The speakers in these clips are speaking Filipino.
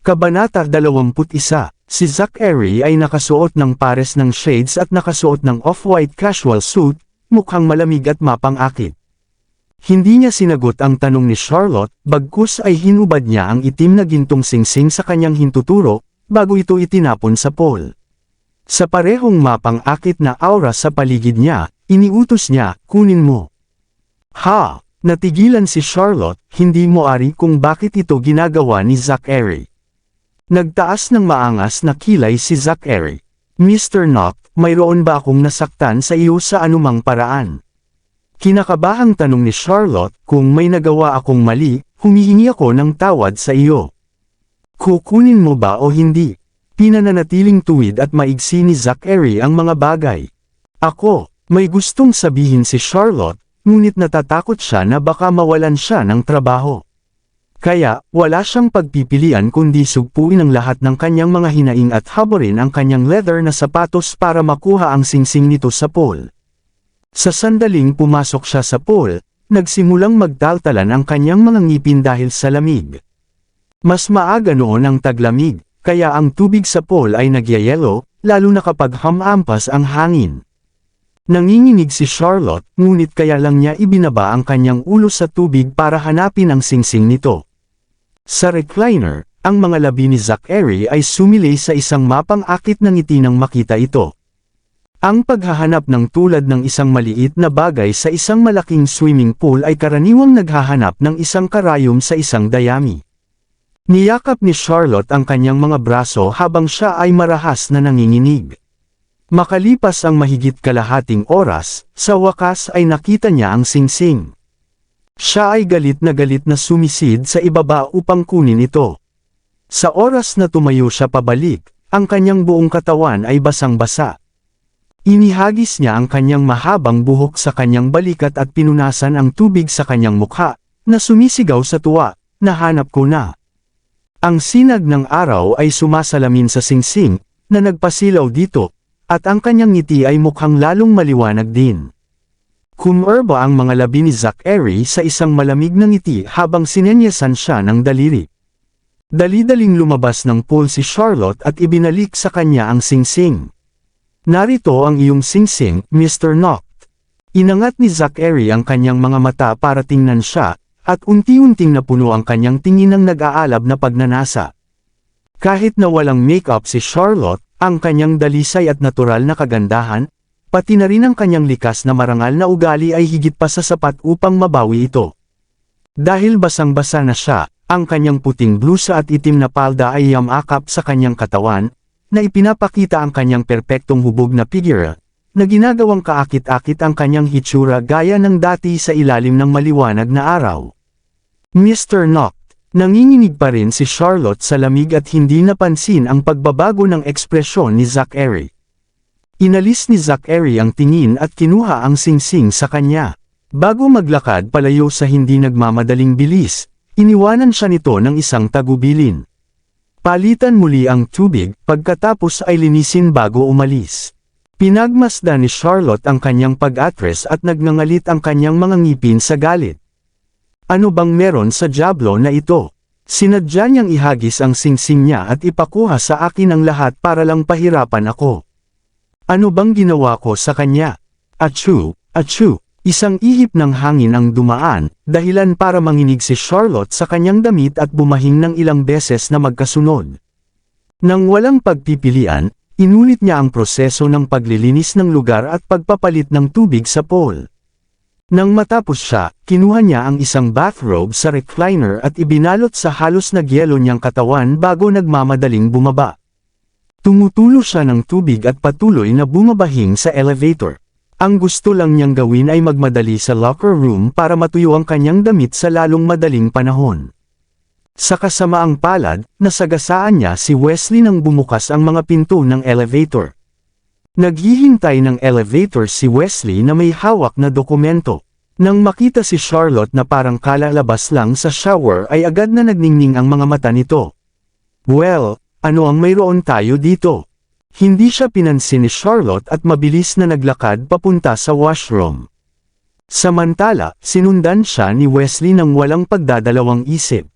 Kabanata 21, si Zachary ay nakasuot ng pares ng shades at nakasuot ng off-white casual suit, mukhang malamig at mapang-akit. Hindi niya sinagot ang tanong ni Charlotte, bagkus ay hinubad niya ang itim na gintong singsing sa kanyang hintuturo, bago ito itinapon sa pool. Sa parehong mapang-akit na aura sa paligid niya, iniutos niya, kunin mo. Ha! Natigilan si Charlotte, hindi mo ari kung bakit ito ginagawa ni Zachary. Nagtaas ng maangas na kilay si Zachary. Mr. Knock, mayroon ba akong nasaktan sa iyo sa anumang paraan? Kinakabahang tanong ni Charlotte, kung may nagawa akong mali, humihingi ako ng tawad sa iyo. Kukunin mo ba o hindi? Pinananatiling tuwid at maigsi ni Zachary ang mga bagay. Ako, may gustong sabihin si Charlotte, ngunit natatakot siya na baka mawalan siya ng trabaho. Kaya, wala siyang pagpipilian kundi sugpuin ang lahat ng kanyang mga hinaing at haborin ang kanyang leather na sapatos para makuha ang singsing nito sa pool. Sa sandaling pumasok siya sa pool, nagsimulang magtaltalan ang kanyang mga ngipin dahil sa lamig. Mas maaga noon ang taglamig, kaya ang tubig sa pool ay nagyayelo, lalo na kapag hamampas ang hangin. Nanginginig si Charlotte, ngunit kaya lang niya ibinaba ang kanyang ulo sa tubig para hanapin ang singsing nito. Sa recliner, ang mga labi ni Zachary ay sumilay sa isang mapang-akit na ngiti nang makita ito. Ang paghahanap ng tulad ng isang maliit na bagay sa isang malaking swimming pool ay karaniwang naghahanap ng isang karayom sa isang dayami. Niyakap ni Charlotte ang kanyang mga braso habang siya ay marahas na nanginginig. Makalipas ang mahigit kalahating oras, sa wakas ay nakita niya ang singsing. Siya ay galit na sumisid sa ibaba upang kunin ito. Sa oras na tumayo siya pabalik, ang kanyang buong katawan ay basang-basa. Inihagis niya ang kanyang mahabang buhok sa kanyang balikat at pinunasan ang tubig sa kanyang mukha, na sumisigaw sa tuwa, nahanap ko na. Ang sinag ng araw ay sumasalamin sa singsing, na nagpasilaw dito, at ang kanyang ngiti ay mukhang lalong maliwanag din. Kumerba ang mga labi ni Zachary sa isang malamig na ngiti habang sinenyasan siya ng daliri. Dali-daling lumabas ng pool si Charlotte at ibinalik sa kanya ang singsing. Narito ang iyong singsing, Mr. Knock. Inangat ni Zachary ang kanyang mga mata para tingnan siya, at unti-unting napuno ang kanyang tingin ng nag-aalab na pagnanasa. Kahit na walang make-up si Charlotte, ang kanyang dalisay at natural na kagandahan, pati na rin ang kanyang likas na marangal na ugali ay higit pa sa sapat upang mabawi ito. Dahil basang-basa na siya, ang kanyang puting blusa at itim na palda ay yamakap sa kanyang katawan, na ipinapakita ang kanyang perpektong hubog na figure, na ginagawang kaakit-akit ang kanyang hitsura gaya ng dati sa ilalim ng maliwanag na araw. Mr. Knock, nanginginig pa rin si Charlotte sa lamig at hindi napansin ang pagbabago ng ekspresyon ni Zachary. Inalis ni Zachary ang tingin at kinuha ang singsing sa kanya. Bago maglakad palayo sa hindi nagmamadaling bilis, iniwanan siya nito ng isang tagubilin. Palitan muli ang tubig, pagkatapos ay linisin bago umalis. Pinagmasdan ni Charlotte ang kanyang pag-atres at nagngangalit ang kanyang mga ngipin sa galit. Ano bang meron sa diablo na ito? Sinadya niyang ihagis ang singsing niya at ipakuha sa akin ang lahat para lang pahirapan ako. Ano bang ginawa ko sa kanya? Achoo, achoo. Isang ihip ng hangin ang dumaan, dahilan para manginig si Charlotte sa kanyang damit at bumahing ng ilang beses na magkasunod. Nang walang pagpipilian, inulit niya ang proseso ng paglilinis ng lugar at pagpapalit ng tubig sa pool. Nang matapos siya, kinuha niya ang isang bathrobe sa recliner at ibinalot sa halos nagyelo niyang katawan bago nagmamadaling bumaba. Tumutulo siya ng tubig at patuloy na bumabahing sa elevator. Ang gusto lang niyang gawin ay magmadali sa locker room para matuyo ang kanyang damit sa lalong madaling panahon. Sa kasamaang palad, nasagasaan niya si Wesley nang bumukas ang mga pinto ng elevator. Naghihintay ng elevator si Wesley na may hawak na dokumento. Nang makita si Charlotte na parang kalalabas lang sa shower ay agad na nagningning ang mga mata nito. Well, ano ang mayroon tayo dito? Hindi siya pinansin ni Charlotte at mabilis na naglakad papunta sa washroom. Samantala, sinundan siya ni Wesley nang walang pagdadalawang isip.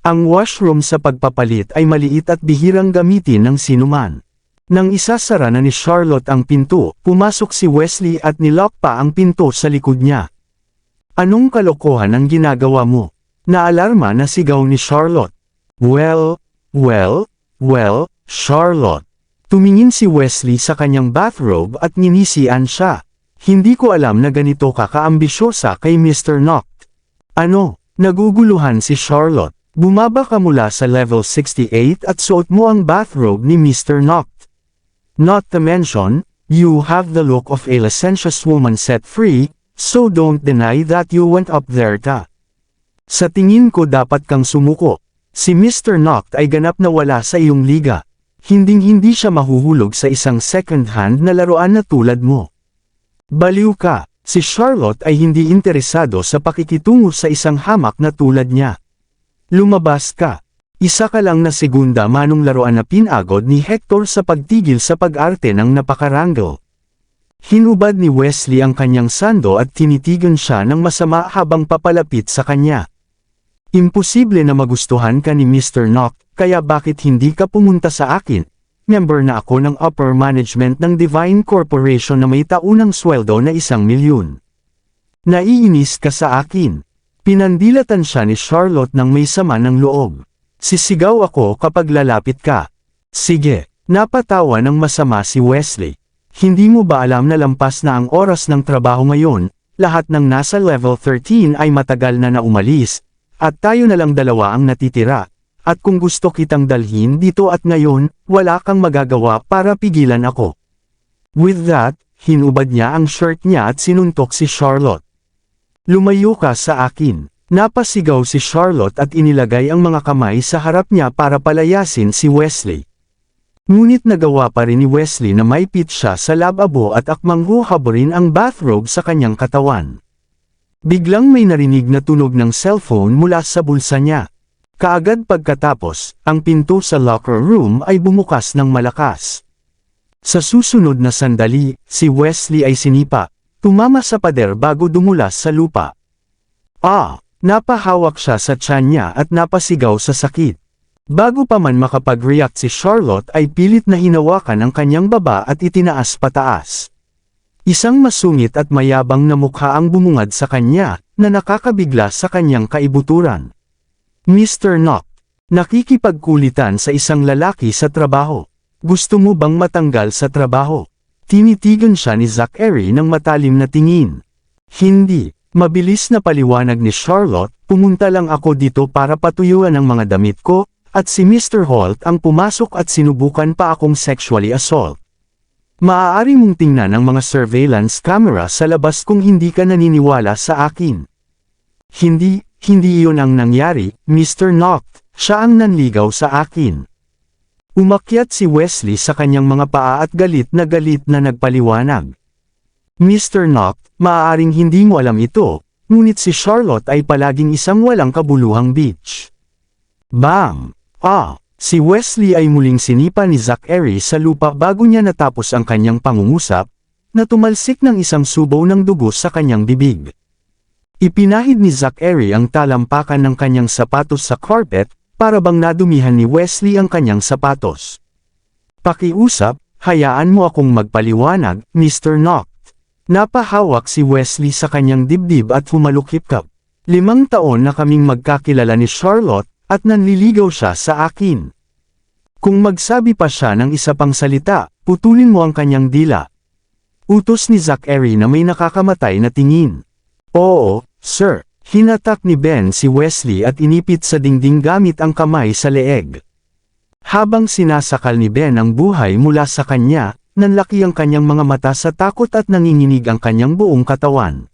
Ang washroom sa pagpapalit ay maliit at bihirang gamitin ng sinuman. Nang isasara na ni Charlotte ang pinto, pumasok si Wesley at nilock pa ang pinto sa likod niya. Anong kalokohan ang ginagawa mo? Naalarma na sigaw ni Charlotte. Well, Charlotte. Tumingin si Wesley sa kanyang bathrobe at ninisian siya. Hindi ko alam na ganito ka kaambisyosa kay Mr. Noct. Ano? Naguguluhan si Charlotte. Bumaba ka mula sa level 68 at suot mo ang bathrobe ni Mr. Noct. Not to mention, you have the look of a licentious woman set free, so don't deny that you went up there ta. Sa tingin ko dapat kang sumuko. Si Mr. Noct ay ganap na wala sa iyong liga. Hinding-hindi siya mahuhulog sa isang second-hand na laruan na tulad mo. Baliw ka, si Charlotte ay hindi interesado sa pakikitungo sa isang hamak na tulad niya. Lumabas ka. Isa ka lang na segunda manong laruan na pinagod ni Hector sa pagtigil sa pag-arte ng napakarangal. Hinubad ni Wesley ang kanyang sando at tinitigan siya ng masama habang papalapit sa kanya. Imposible na magustuhan ka ni Mr. Noct, kaya bakit hindi ka pumunta sa akin? Member na ako ng upper management ng Divine Corporation na may taunang sweldo na 1,000,000. Naiinis ka sa akin. Pinandilatan siya ni Charlotte ng may sama ng loob. Sisigaw ako kapag lalapit ka. Sige, napatawa ng masama si Wesley. Hindi mo ba alam na lampas na ang oras ng trabaho ngayon, lahat ng nasa level 13 ay matagal na umalis, at tayo na lang dalawa ang natitira, at kung gusto kitang dalhin dito at ngayon, wala kang magagawa para pigilan ako. With that, hinubad niya ang shirt niya at sinuntok si Charlotte. Lumayo ka sa akin. Napasigaw si Charlotte at inilagay ang mga kamay sa harap niya para palayasin si Wesley. Ngunit nagawa pa rin ni Wesley na maipit siya sa lababo at akmang huhaborin ang bathrobe sa kanyang katawan. Biglang may narinig na tunog ng cellphone mula sa bulsa niya. Kaagad pagkatapos, ang pinto sa locker room ay bumukas ng malakas. Sa susunod na sandali, si Wesley ay sinipa, tumama sa pader bago dumulas sa lupa. Napahawak siya sa tiyan niya at napasigaw sa sakit. Bago pa man makapag-react si Charlotte ay pilit na hinawakan ang kanyang baba at itinaas pataas. Isang masungit at mayabang na mukha ang bumungad sa kanya, na nakakabigla sa kanyang kaibuturan. Mr. Noct, nakikipagkulitan sa isang lalaki sa trabaho. Gusto mo bang matanggal sa trabaho? Tinitigan siya ni Zachary ng matalim na tingin. Hindi. Mabilis na paliwanag ni Charlotte, pumunta lang ako dito para patuyuan ang mga damit ko, at si Mr. Holt ang pumasok at sinubukan pa akong sexually assault. Maaari mong tingnan ang mga surveillance camera sa labas kung hindi ka naniniwala sa akin. Hindi iyon ang nangyari, Mr. Noct, siya ang nanligaw sa akin. Umakyat si Wesley sa kanyang mga paa at galit na nagpaliwanag. Mr. Noct, maaaring hindi mo alam ito, ngunit si Charlotte ay palaging isang walang kabuluhang bitch. Bam! Si Wesley ay muling sinipa ni Zachary sa lupa bago niya natapos ang kanyang pangungusap, na tumalsik ng isang subaw ng dugo sa kanyang bibig. Ipinahid ni Zachary ang talampakan ng kanyang sapatos sa carpet, para bang nadumihan ni Wesley ang kanyang sapatos. Pakiusap, hayaan mo akong magpaliwanag, Mr. Noct. Napahawak si Wesley sa kanyang dibdib at humalukip-kap. 5 taon na kaming magkakilala ni Charlotte, at nanliligaw siya sa akin. Kung magsabi pa siya ng isa pang salita, putulin mo ang kanyang dila. Utos ni Zachary na may nakakamatay na tingin. Oo, sir. Hinatak ni Ben si Wesley at inipit sa dingding gamit ang kamay sa leeg. Habang sinasakal ni Ben ang buhay mula sa kanya, nanlaki ang kanyang mga mata sa takot at nanginginig ang kanyang buong katawan.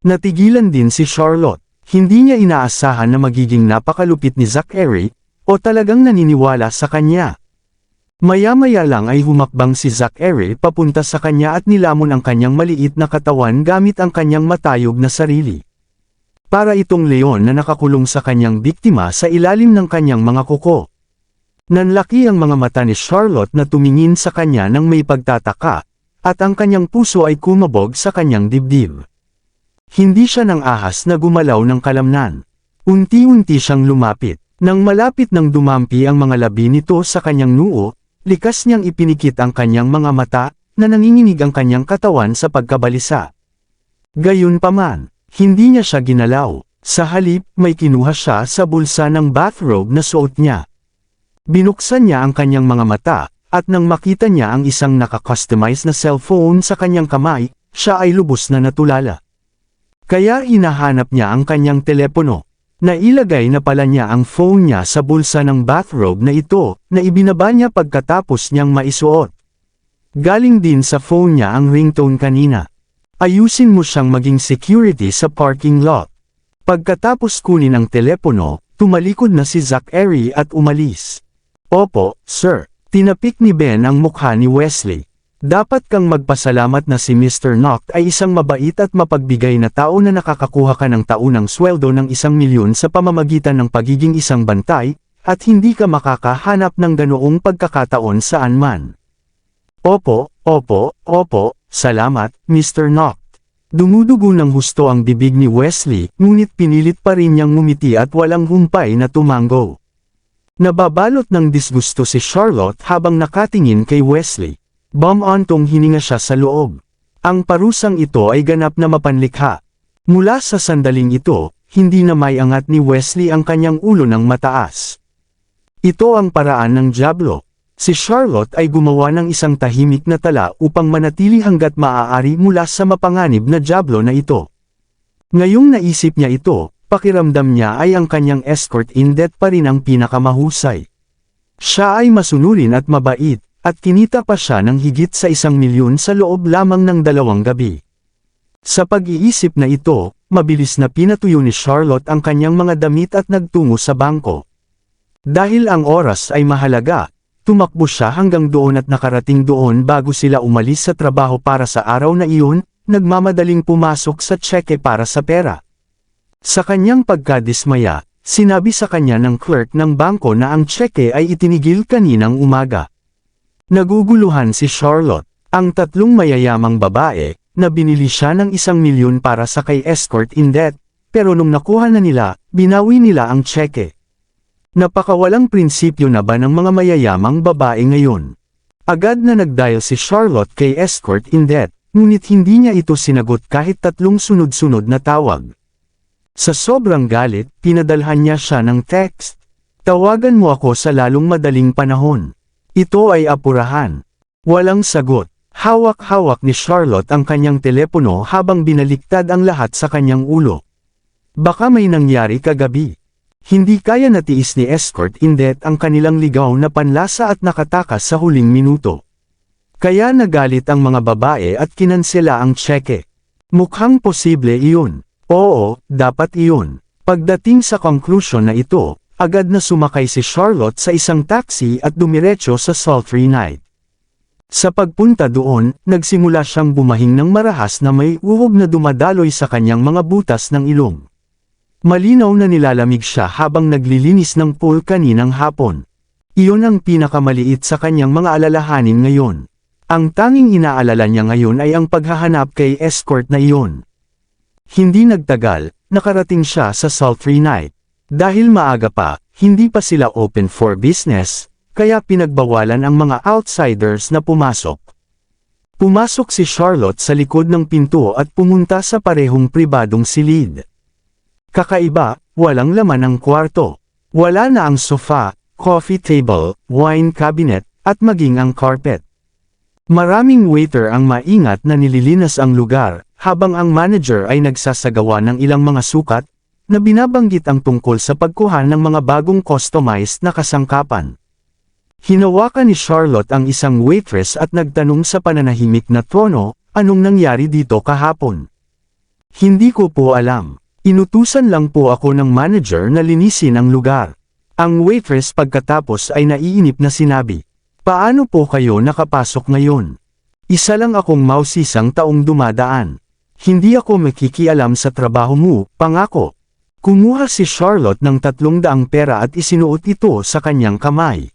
Natigilan din si Charlotte. Hindi niya inaasahan na magiging napakalupit ni Zachary, o talagang naniniwala sa kanya. Maya-maya lang ay humakbang si Zachary papunta sa kanya at nilamon ang kanyang maliit na katawan gamit ang kanyang matayog na sarili. Para itong leon na nakakulong sa kanyang biktima sa ilalim ng kanyang mga kuko. Nanlaki ang mga mata ni Charlotte na tumingin sa kanya ng may pagtataka, at ang kanyang puso ay kumabog sa kanyang dibdib. Hindi siya ng ahas na gumalaw ng kalamnan. Unti-unti siyang lumapit. Nang malapit nang dumampi ang mga labi nito sa kanyang noo, likas niyang ipinikit ang kanyang mga mata, na nanginginig ang kanyang katawan sa pagkabalisa. Gayunpaman, hindi niya siya ginalaw. Sa halip, may kinuha siya sa bulsa ng bathrobe na suot niya. Binuksan niya ang kanyang mga mata, at nang makita niya ang isang naka-customize na cellphone sa kanyang kamay, siya ay lubos na natulala. Kaya hinahanap niya ang kanyang telepono. Nailagay na pala niya ang phone niya sa bulsa ng bathrobe na ito, na ibinaba niya pagkatapos niyang maisuot. Galing din sa phone niya ang ringtone kanina. Ayusin mo siyang maging security sa parking lot. Pagkatapos kunin ang telepono, tumalikod na si Zachary at umalis. Opo, sir. Tinapik ni Ben ang mukha ni Wesley. Dapat kang magpasalamat na si Mr. Knock ay isang mabait at mapagbigay na tao na nakakakuha ka ng taunang sweldo ng 1,000,000 sa pamamagitan ng pagiging isang bantay, at hindi ka makakahanap ng ganoong pagkakataon saan man. Opo, salamat, Mr. Knock. Dumudugo ng husto ang bibig ni Wesley, ngunit pinilit pa rin niyang ngumiti at walang humpay na tumango. Nababalot ng disgusto si Charlotte habang nakatingin kay Wesley. Bumantong hininga siya sa loob. Ang parusang ito ay ganap na mapanlikha. Mula sa sandaling ito, hindi na may angat ni Wesley ang kanyang ulo ng mataas. Ito ang paraan ng dyablo. Si Charlotte ay gumawa ng isang tahimik na tala upang manatili hanggat maaari mula sa mapanganib na dyablo na ito. Ngayong naisip niya ito, pakiramdam niya ay ang kanyang escort indet pa rin ang pinakamahusay. Siya ay masunurin at mabait, at kinita pa siya ng higit sa 1,000,000 sa loob lamang ng 2 gabi. Sa pag-iisip na ito, mabilis na pinatuyo ni Charlotte ang kanyang mga damit at nagtungo sa bangko. Dahil ang oras ay mahalaga, tumakbo siya hanggang doon at nakarating doon bago sila umalis sa trabaho para sa araw na iyon, nagmamadaling pumasok sa tseke para sa pera. Sa kanyang pagkadismaya, sinabi sa kanya ng clerk ng bangko na ang tseke ay itinigil kaninang umaga. Naguguluhan si Charlotte, ang 3 mayayamang babae, na binili siya ng 1,000,000 para sa kay escort indet, pero nung nakuha na nila, binawi nila ang tseke. Napakawalang prinsipyo na ba ng mga mayayamang babae ngayon? Agad na nagdial si Charlotte kay escort indet, ngunit hindi niya ito sinagot kahit 3 sunod-sunod na tawag. Sa sobrang galit, pinadalhan niya siya ng text. Tawagan mo ako sa lalong madaling panahon. Ito ay apurahan. Walang sagot. Hawak-hawak ni Charlotte ang kanyang telepono habang binaliktad ang lahat sa kanyang ulo. Baka may nangyari kagabi. Hindi kaya natiis ni escort indet ang kanilang ligaw na panlasa at nakatakas sa huling minuto. Kaya nagalit ang mga babae at kinansela ang tseke. Mukhang posible iyon. Oo, dapat iyon. Pagdating sa conclusion na ito, agad na sumakay si Charlotte sa isang taxi at dumiretso sa Sultry Night. Sa pagpunta doon, nagsimula siyang bumahing ng marahas na may uhog na dumadaloy sa kanyang mga butas ng ilong. Malinaw na nilalamig siya habang naglilinis ng pool kaninang hapon. Iyon ang pinakamaliit sa kanyang mga alalahanin ngayon. Ang tanging inaalala niya ngayon ay ang paghahanap kay escort na iyon. Hindi nagtagal, nakarating siya sa Sultry Night. Dahil maaga pa, hindi pa sila open for business, kaya pinagbawalan ang mga outsiders na pumasok. Pumasok si Charlotte sa likod ng pinto at pumunta sa parehong pribadong silid. Kakaiba, walang laman ang kwarto. Wala na ang sofa, coffee table, wine cabinet, at maging ang carpet. Maraming waiter ang maingat na nililinas ang lugar, habang ang manager ay nagsasagawa ng ilang mga sukat, na binabanggit ang tungkol sa pagkuha ng mga bagong customized na kasangkapan. Hinawakan ni Charlotte ang isang waitress at nagtanong sa pananahimik na tono, anong nangyari dito kahapon? Hindi ko po alam. Inutusan lang po ako ng manager na linisin ang lugar. Ang waitress pagkatapos ay naiinip na sinabi, paano po kayo nakapasok ngayon? Isa lang akong mausisang taong dumadaan. Hindi ako makikialam sa trabaho mo, pangako. Kumuha si Charlotte ng 300 pera at isinuot ito sa kanyang kamay.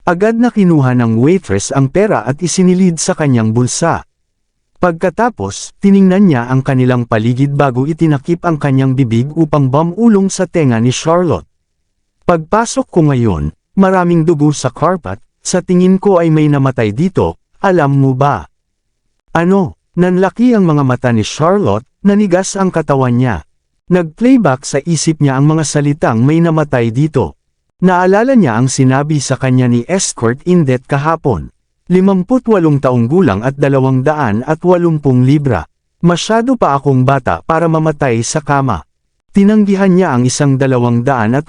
Agad na kinuha ng waitress ang pera at isinilid sa kanyang bulsa. Pagkatapos, tiningnan niya ang kanilang paligid bago itinakip ang kanyang bibig upang bumulong sa tenga ni Charlotte. Pagpasok ko ngayon, maraming dugo sa carpet, sa tingin ko ay may namatay dito, alam mo ba? Ano? Nanlaki ang mga mata ni Charlotte, nanigas ang katawan niya. Nag-playback sa isip niya ang mga salitang may namatay dito. Naalala niya ang sinabi sa kanya ni Escort Indet kahapon. 58 taong gulang at 280 libra. Masyado pa akong bata para mamatay sa kama. Tinanggihan niya ang isang 280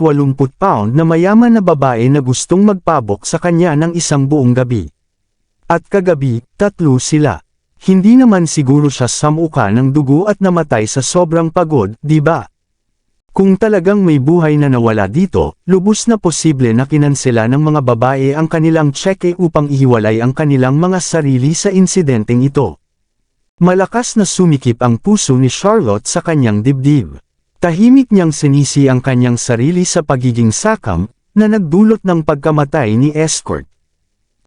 pound na mayaman na babae na gustong magpabok sa kanya ng isang buong gabi. At kagabi, 3 sila. Hindi naman siguro siya samuka ng dugo at namatay sa sobrang pagod, di ba? Kung talagang may buhay na nawala dito, lubos na posible na kinansela ng mga babae ang kanilang cheque upang ihiwalay ang kanilang mga sarili sa insidenteng ito. Malakas na sumikip ang puso ni Charlotte sa kanyang dibdib. Tahimik niyang sinisi ang kanyang sarili sa pagiging sakam, na nagdulot ng pagkamatay ni Escort.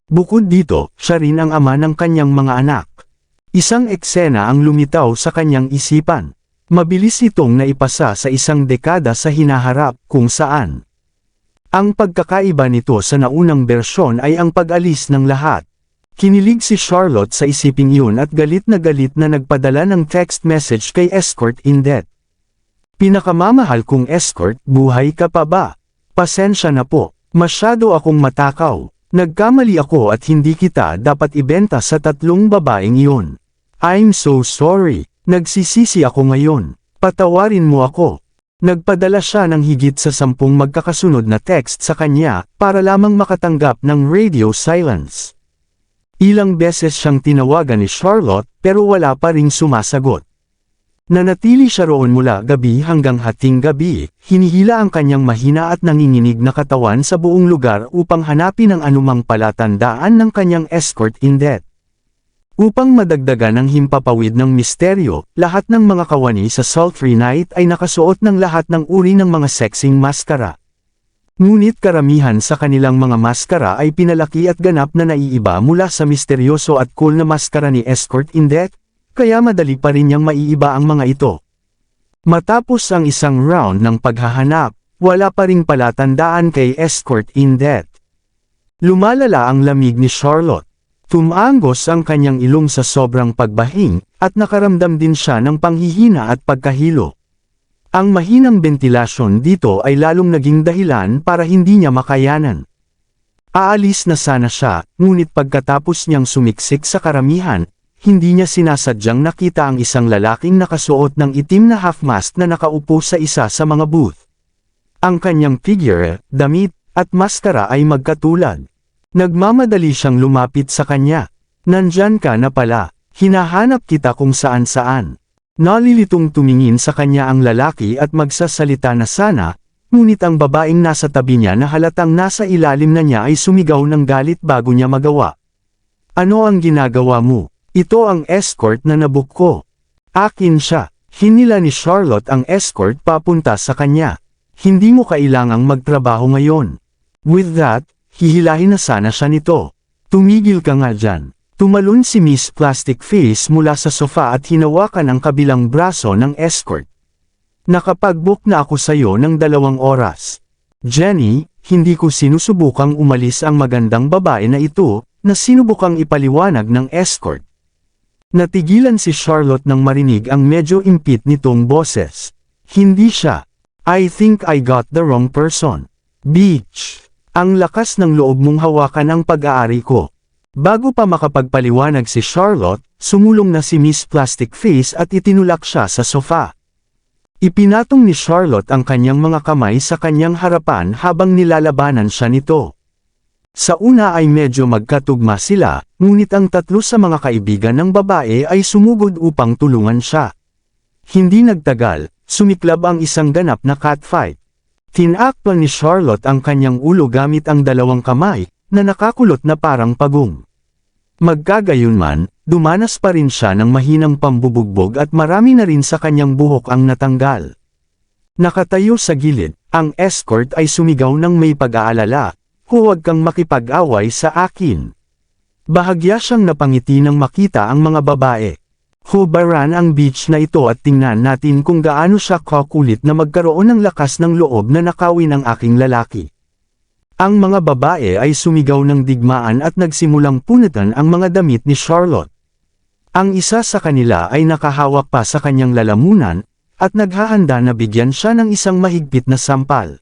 Bukod dito, siya rin ang ama ng kanyang mga anak. Isang eksena ang lumitaw sa kanyang isipan. Mabilis itong naipasa sa isang dekada sa hinaharap kung saan. Ang pagkakaiba nito sa naunang bersyon ay ang pag-alis ng lahat. Kinilig si Charlotte sa isiping yun at galit na nagpadala ng text message kay Escort Indet. Pinakamamahal kong Escort, buhay ka pa ba? Pasensya na po, masyado akong matakaw. Nagkamali ako at hindi kita dapat ibenta sa 3 babaeng iyon. I'm so sorry, nagsisisi ako ngayon. Patawarin mo ako. Nagpadala siya ng higit sa 10 magkakasunod na text sa kanya, para lamang makatanggap ng radio silence. Ilang beses siyang tinawagan ni Charlotte, pero wala pa ring sumasagot. Nanatili siya roon mula gabi hanggang hating gabi, hinihila ang kanyang mahina at nanginginig na katawan sa buong lugar upang hanapin ang anumang palatandaan ng kanyang Escort Indet. Upang madagdagan ang himpapawid ng misteryo, lahat ng mga kawani sa Sultry Night ay nakasuot ng lahat ng uri ng mga sexing maskara. Ngunit karamihan sa kanilang mga maskara ay pinalaki at ganap na naiiba mula sa misteryoso at cool na maskara ni Escort Indet, kaya madali pa rin niyang maiiba ang mga ito. Matapos ang isang round ng paghahanap, wala pa ring palatandaan kay Escort Indet. Lumalala ang lamig ni Charlotte. Tumanggos ang kanyang ilong sa sobrang pagbahing, at nakaramdam din siya ng panghihina at pagkahilo. Ang mahinang bentilasyon dito ay lalong naging dahilan para hindi niya makayanan. Aalis na sana siya, ngunit pagkatapos niyang sumiksik sa karamihan, hindi niya sinasadyang nakita ang isang lalaking nakasuot ng itim na half-mask na nakaupo sa isa sa mga booth. Ang kanyang figure, damit, at maskara ay magkatulad. Nagmamadali siyang lumapit sa kanya. Nandyan ka na pala, hinahanap kita kung saan-saan. Nalilitong tumingin sa kanya ang lalaki at magsasalita na sana, ngunit ang babaeng nasa tabi niya na halatang nasa ilalim na niya ay sumigaw ng galit bago niya magawa. Ano ang ginagawa mo? Ito ang escort na nabook ko. Akin siya. Hinila ni Charlotte ang escort papunta sa kanya. Hindi mo kailangang magtrabaho ngayon. With that, hihilahin na sana siya nito. Tumigil ka nga dyan. Tumalon si Miss Plastic Face mula sa sofa at hinawakan ang kabilang braso ng escort. Nakapag-book na ako sayo ng 2 oras. Jenny, hindi ko sinusubukang umalis ang magandang babae na ito, na sinubukang ipaliwanag ng escort. Natigilan si Charlotte nang marinig ang medyo impit nitong boses. Hindi siya. I think I got the wrong person. Bitch. Ang lakas ng loob mong hawakan ang pag-aari ko. Bago pa makapagpaliwanag si Charlotte, sumulong na si Miss Plastic Face at itinulak siya sa sofa. Ipinatong ni Charlotte ang kanyang mga kamay sa kanyang harapan habang nilalabanan siya nito. Sa una ay medyo magkatugma sila, ngunit ang 3 sa mga kaibigan ng babae ay sumugod upang tulungan siya. Hindi nagtagal, sumiklab ang isang ganap na catfight. Tinakpan ni Charlotte ang kanyang ulo gamit ang 2 kamay, na nakakulot na parang pagong. Magkagayunman, dumanas pa rin siya ng mahinang pambubugbog at marami na rin sa kanyang buhok ang natanggal. Nakatayo sa gilid, ang escort ay sumigaw ng may pag-aalala, "Huwag kang makipag-away sa akin." Bahagya siyang napangiti nang makita ang mga babae. Hubaran ang beach na ito at tingnan natin kung gaano siya kakulit na magkaroon ng lakas ng loob na nakawin ang aking lalaki. Ang mga babae ay sumigaw ng digmaan at nagsimulang punitan ang mga damit ni Charlotte. Ang isa sa kanila ay nakahawak pa sa kanyang lalamunan, at naghahanda na bigyan siya ng isang mahigpit na sampal.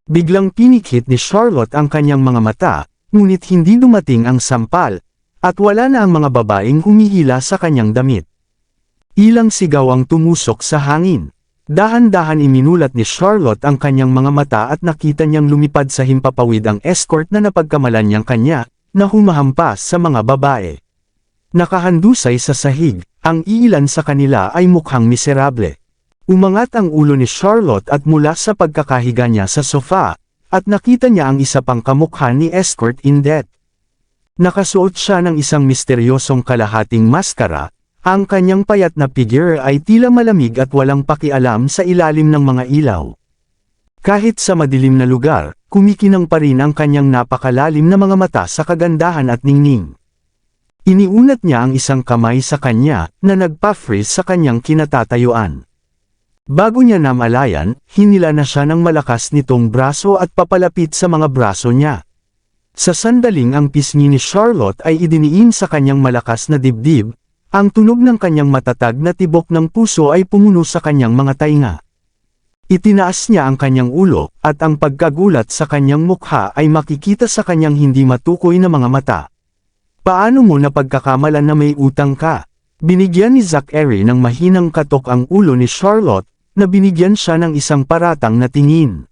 Biglang pinikit ni Charlotte ang kanyang mga mata, ngunit hindi dumating ang sampal, at wala na ang mga babaeng humihila sa kanyang damit. Ilang sigaw ang tumusok sa hangin. Dahan-dahan iminulat ni Charlotte ang kanyang mga mata at nakita niyang lumipad sa himpapawid ang escort na napagkamalan niyang kanya, na humahampas sa mga babae. Nakahandusay sa sahig, ang iilan sa kanila ay mukhang miserable. Umangat ang ulo ni Charlotte at mula sa pagkakahiga niya sa sofa, at nakita niya ang isa pang kamukha ni escort in death. Nakasuot siya ng isang misteryosong kalahating maskara, ang kanyang payat na figure ay tila malamig at walang pakialam sa ilalim ng mga ilaw. Kahit sa madilim na lugar, kumikinang pa rin ang kanyang napakalalim na mga mata sa kagandahan at ningning. Iniunat niya ang isang kamay sa kanya, na nagpa-freeze sa kanyang kinatatayuan. Bago niya namalayan, hinila na siya ng malakas nitong braso at papalapit sa mga braso niya. Sa sandaling ang pisngi ni Charlotte ay idiniin sa kanyang malakas na dibdib, ang tunog ng kanyang matatag na tibok ng puso ay pumuno sa kanyang mga tainga. Itinaas niya ang kanyang ulo, at ang pagkagulat sa kanyang mukha ay makikita sa kanyang hindi matukoy na mga mata. Paano mo napagkakamalan na may utang ka? Binigyan ni Zachary ng mahinang katok ang ulo ni Charlotte, na binigyan siya ng isang paratang na tingin.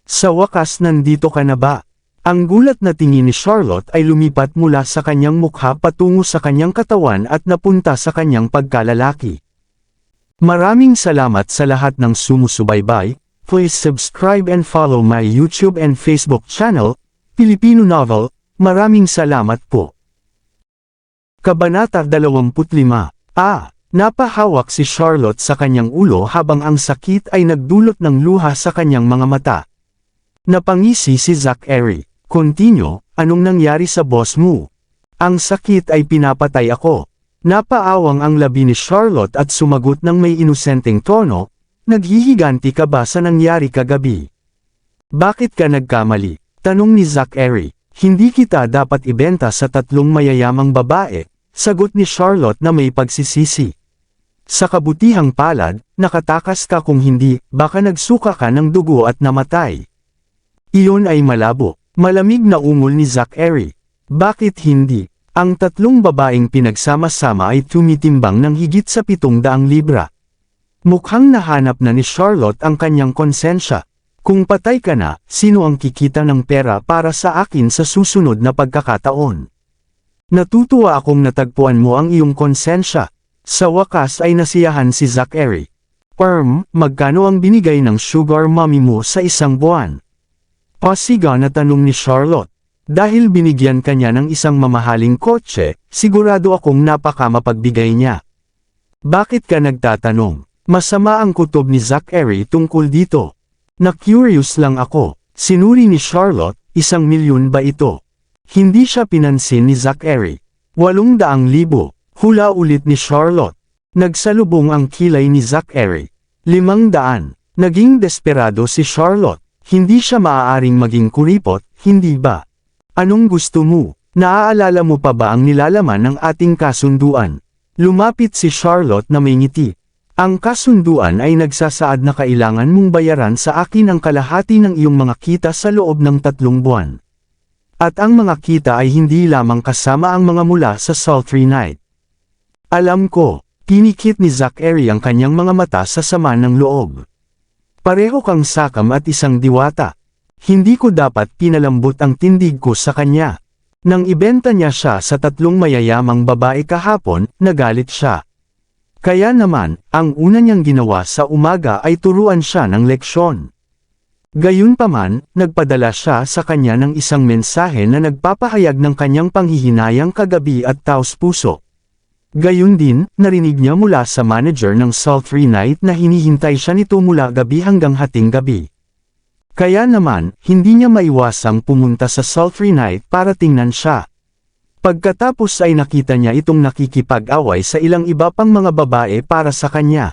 Sa wakas nandito ka na ba? Ang gulat na tingin ni Charlotte ay lumipat mula sa kanyang mukha patungo sa kanyang katawan at napunta sa kanyang pagkalalaki. Maraming salamat sa lahat ng sumusubaybay. Please subscribe and follow my YouTube and Facebook channel, Filipino Novel. Maraming salamat po. Kabanata 25. Napahawak si Charlotte sa kanyang ulo habang ang sakit ay nagdulot ng luha sa kanyang mga mata. Napangisi si Zachary. Continue, anong nangyari sa boss mo? Ang sakit ay pinapatay ako. Napaawang ang labi ni Charlotte at sumagot ng may inosenteng tono, naghihiganti ka ba sa nangyari kagabi? Bakit ka nagkamali? Tanong ni Zachary. Hindi kita dapat ibenta sa tatlong mayayamang babae, sagot ni Charlotte na may pagsisisi. Sa kabutihang palad, nakatakas ka kung hindi, baka nagsuka ka ng dugo at namatay. Iyon ay malabo. Malamig na ungol ni Zachary. Bakit hindi? Ang tatlong babaeng pinagsama-sama ay tumitimbang ng higit sa 700 libra. Mukhang nahanap na ni Charlotte ang kanyang konsensya. Kung patay ka na, sino ang kikita ng pera para sa akin sa susunod na pagkakataon? Natutuwa akong natagpuan mo ang iyong konsensya. Sa wakas ay nasiyahan si Zachary. Magkano ang binigay ng sugar mommy mo sa isang buwan? Pasiga na tanong ni Charlotte. Dahil binigyan kanya ng isang mamahaling kotse, sigurado akong napakamapagbigay niya. Bakit ka nagtatanong? Masama ang kutob ni Zachary tungkol dito. Na-curious lang ako. Sinuri ni Charlotte, 1,000,000 ba ito? Hindi siya pinansin ni Zachary. 800,000. Hula ulit ni Charlotte. Nagsalubong ang kilay ni Zachary. 500. Naging desperado si Charlotte. Hindi siya maaaring maging kuripot, hindi ba? Anong gusto mo? Naaalala mo pa ba ang nilalaman ng ating kasunduan? Lumapit si Charlotte na may ngiti. Ang kasunduan ay nagsasaad na kailangan mong bayaran sa akin ang kalahati ng iyong mga kita sa loob ng 3 buwan. At ang mga kita ay hindi lamang kasama ang mga mula sa sultry night. Alam ko, pinikit ni Zachary ang kanyang mga mata sa sama ng loob. Pareho kang sakam at isang diwata. Hindi ko dapat pinalambot ang tindig ko sa kanya. Nang ibenta niya siya sa 3 mayayamang babae kahapon, nagalit siya. Kaya naman, ang una niyang ginawa sa umaga ay turuan siya ng leksyon. Gayunpaman, nagpadala siya sa kanya ng isang mensahe na nagpapahayag ng kanyang panghihinayang kagabi at taos-puso. Gayun din, narinig niya mula sa manager ng sultry night na hinihintay siya nito mula gabi hanggang hating gabi. Kaya naman, hindi niya maiwasang pumunta sa sultry night para tingnan siya. Pagkatapos ay nakita niya itong nakikipag-away sa ilang iba pang mga babae para sa kanya.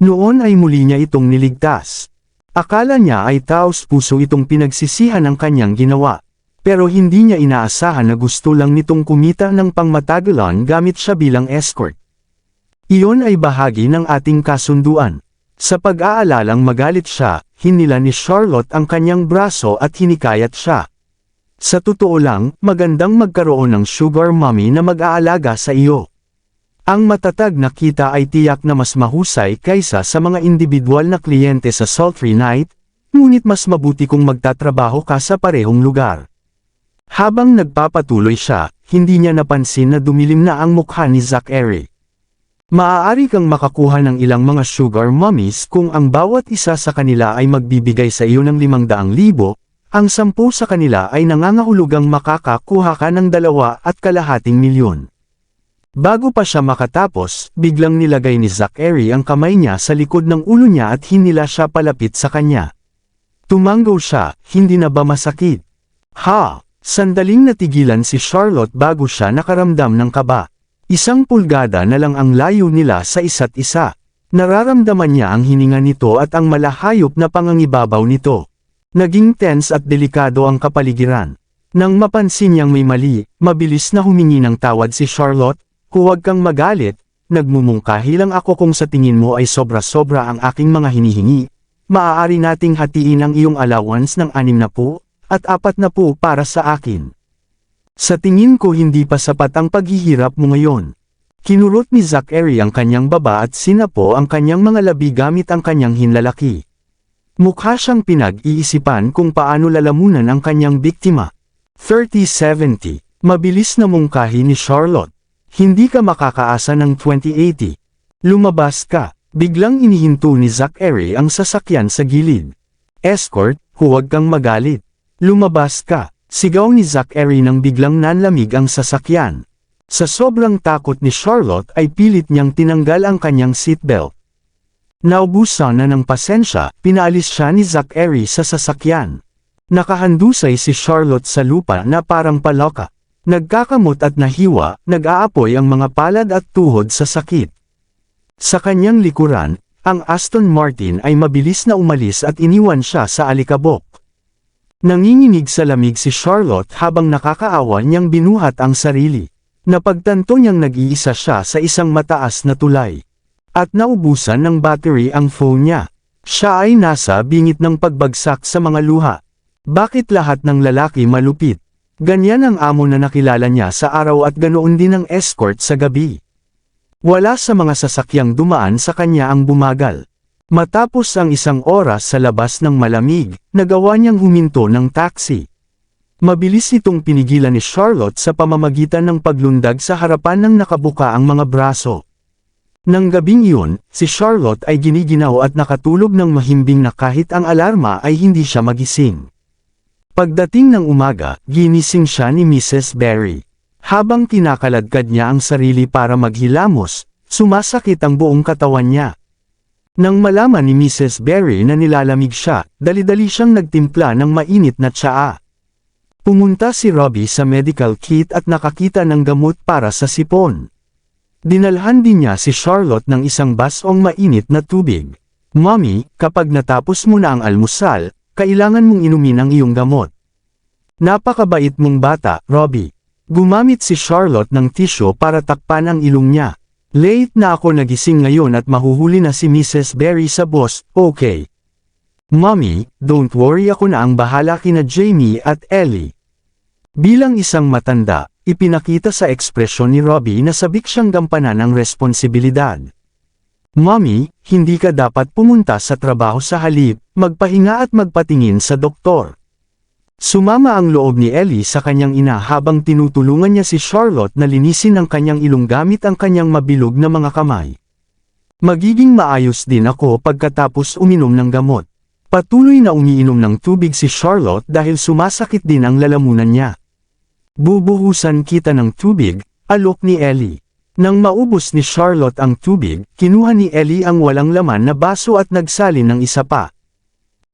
Noon ay muli niya itong niligtas. Akala niya ay taos-puso itong pinagsisihan ng kanyang ginawa. Pero hindi niya inaasahan na gusto lang nitong kumita ng pangmatagalan gamit siya bilang escort. Iyon ay bahagi ng ating kasunduan. Sa pag-aalalang magalit siya, hinila ni Charlotte ang kanyang braso at hinikayat siya. Sa totoo lang, magandang magkaroon ng sugar mommy na mag-aalaga sa iyo. Ang matatag na kita ay tiyak na mas mahusay kaysa sa mga individual na kliyente sa sultry night, ngunit mas mabuti kung magtatrabaho ka sa parehong lugar. Habang nagpapatuloy siya, hindi niya napansin na dumilim na ang mukha ni Zachary. Maaari kang makakuha ng ilang mga sugar mommies kung ang bawat isa sa kanila ay magbibigay sa iyo ng 500,000, ang 10 sa kanila ay nangangahulugang makakakuha ka ng 2.5 milyon. Bago pa siya makatapos, biglang nilagay ni Zachary ang kamay niya sa likod ng ulo niya at hinila siya palapit sa kanya. Tumanggaw siya, hindi na ba masakit? Ha! Sandaling natigilan si Charlotte bago siya nakaramdam ng kaba. 1 pulgada na lang ang layo nila sa isa't isa. Nararamdaman niya ang hininga nito at ang malahayop na pangangibabaw nito. Naging tense at delikado ang kapaligiran. Nang mapansin niyang may mali, mabilis na humingi ng tawad si Charlotte. Huwag kang magalit, nagmumungkahi lang ako kung sa tingin mo ay sobra-sobra ang aking mga hinihingi. Maaari nating hatiin ang iyong allowance ng 60 at 40 para sa akin. Sa tingin ko hindi pa sapat ang paghihirap mo ngayon. Kinurot ni Zachary ang kanyang baba at sinapo ang kanyang mga labi gamit ang kanyang hinlalaki. Mukha siyang pinag-iisipan kung paano lalamunan ang kanyang biktima. 30-70. Mabilis na mungkahi ni Charlotte. Hindi ka makakaasa ng 2080. Lumabas ka. Biglang inihinto ni Zachary ang sasakyan sa gilid. Escort, huwag kang magalit. Lumabas ka. Sigaw ni Zachary nang biglang nanlamig ang sasakyan. Sa sobrang takot ni Charlotte ay pilit niyang tinanggal ang kanyang seatbelt. Naubusan na ng pasensya, pinaalis siya ni Zachary sa sasakyan. Nakahandusay si Charlotte sa lupa na parang paloka. Nagkakamot at nahiwa, nag-aapoy ang mga palad at tuhod sa sakit. Sa kanyang likuran, ang Aston Martin ay mabilis na umalis at iniwan siya sa alikabok. Nanginginig sa lamig si Charlotte habang nakakaawa niyang binuhat ang sarili. Napagtanto niyang nag-iisa siya sa isang mataas na tulay. At naubusan ng battery ang phone niya. Siya ay nasa bingit ng pagbagsak sa mga luha. Bakit lahat ng lalaki malupit? Ganyan ang amo na nakilala niya sa araw at ganoon din ang escort sa gabi. Wala sa mga sasakyang dumaan sa kanya ang bumagal. Matapos ang 1 oras sa labas ng malamig, nagawa niyang huminto ng taxi. Mabilis itong pinigilan ni Charlotte sa pamamagitan ng paglundag sa harapan ng nakabuka ang mga braso. Nang gabing iyon, si Charlotte ay giniginaw at nakatulog ng mahimbing na kahit ang alarma ay hindi siya magising. Pagdating ng umaga, ginising siya ni Mrs. Barry. Habang kinakaladkad niya ang sarili para maghilamos, sumasakit ang buong katawan niya. Nang malaman ni Mrs. Barry na nilalamig siya, dali-dali siyang nagtimpla ng mainit na tsaa. Pumunta si Robbie sa medical kit at nakakita ng gamot para sa sipon. Dinalhan din niya si Charlotte ng isang basong mainit na tubig. Mommy, kapag natapos mo na ang almusal, kailangan mong inumin ang iyong gamot. Napakabait mong bata, Robbie. Gumamit si Charlotte ng tissue para takpan ang ilong niya. Late na ako nagising ngayon at mahuhuli na si Mrs. Barry sa boss, okay. Mommy, don't worry, ako na ang bahala kina Jamie at Ellie. Bilang isang matanda, ipinakita sa ekspresyon ni Robbie na sabik siyang gampanan ang responsibilidad. Mommy, hindi ka dapat pumunta sa trabaho sa halip, magpahinga at magpatingin sa doktor. Sumama ang loob ni Ellie sa kanyang ina habang tinutulungan niya si Charlotte na linisin ang kanyang ilong gamit ang kanyang mabilog na mga kamay. Magiging maayos din ako pagkatapos uminom ng gamot. Patuloy na umiinom ng tubig si Charlotte dahil sumasakit din ang lalamunan niya. Bubuhusan kita ng tubig, alok ni Ellie. Nang maubos ni Charlotte ang tubig, kinuha ni Ellie ang walang laman na baso at nagsalin ng isa pa.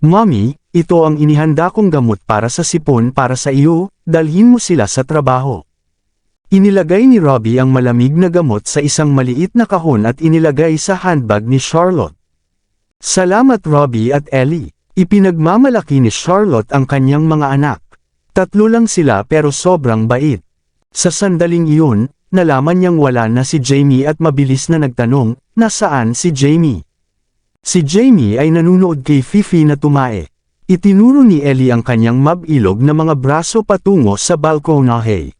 Mommy, ito ang inihanda kong gamot para sa sipon para sa iyo, dalhin mo sila sa trabaho. Inilagay ni Robbie ang malamig na gamot sa isang maliit na kahon at inilagay sa handbag ni Charlotte. Salamat Robbie at Ellie. Ipinagmamalaki ni Charlotte ang kanyang mga anak. 3 lang sila pero sobrang bait. Sa sandaling iyon, nalaman niyang wala na si Jamie at mabilis na nagtanong, nasaan si Jamie? Si Jamie ay nanunood kay Fifi na tumae. Itinuro ni Ellie ang kanyang mabilog na mga braso patungo sa balkonahe.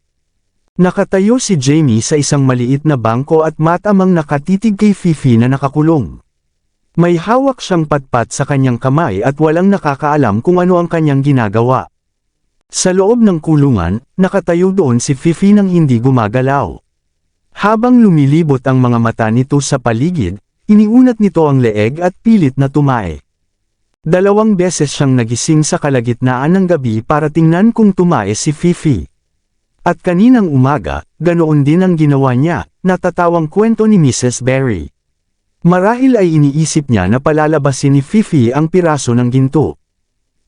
Nakatayo si Jamie sa isang maliit na bangko at matamang nakatitig kay Fifi na nakakulong. May hawak siyang patpat sa kanyang kamay at walang nakakaalam kung ano ang kanyang ginagawa. Sa loob ng kulungan, nakatayo doon si Fifi nang hindi gumagalaw. Habang lumilibot ang mga mata nito sa paligid, iniunat nito ang leeg at pilit na tumae. 2 beses siyang nagising sa kalagitnaan ng gabi para tingnan kung tumae si Fifi. At kaninang umaga, ganoon din ang ginawa niya, natatawang kwento ni Mrs. Berry. Marahil ay iniisip niya na palalabasin ni Fifi ang piraso ng ginto.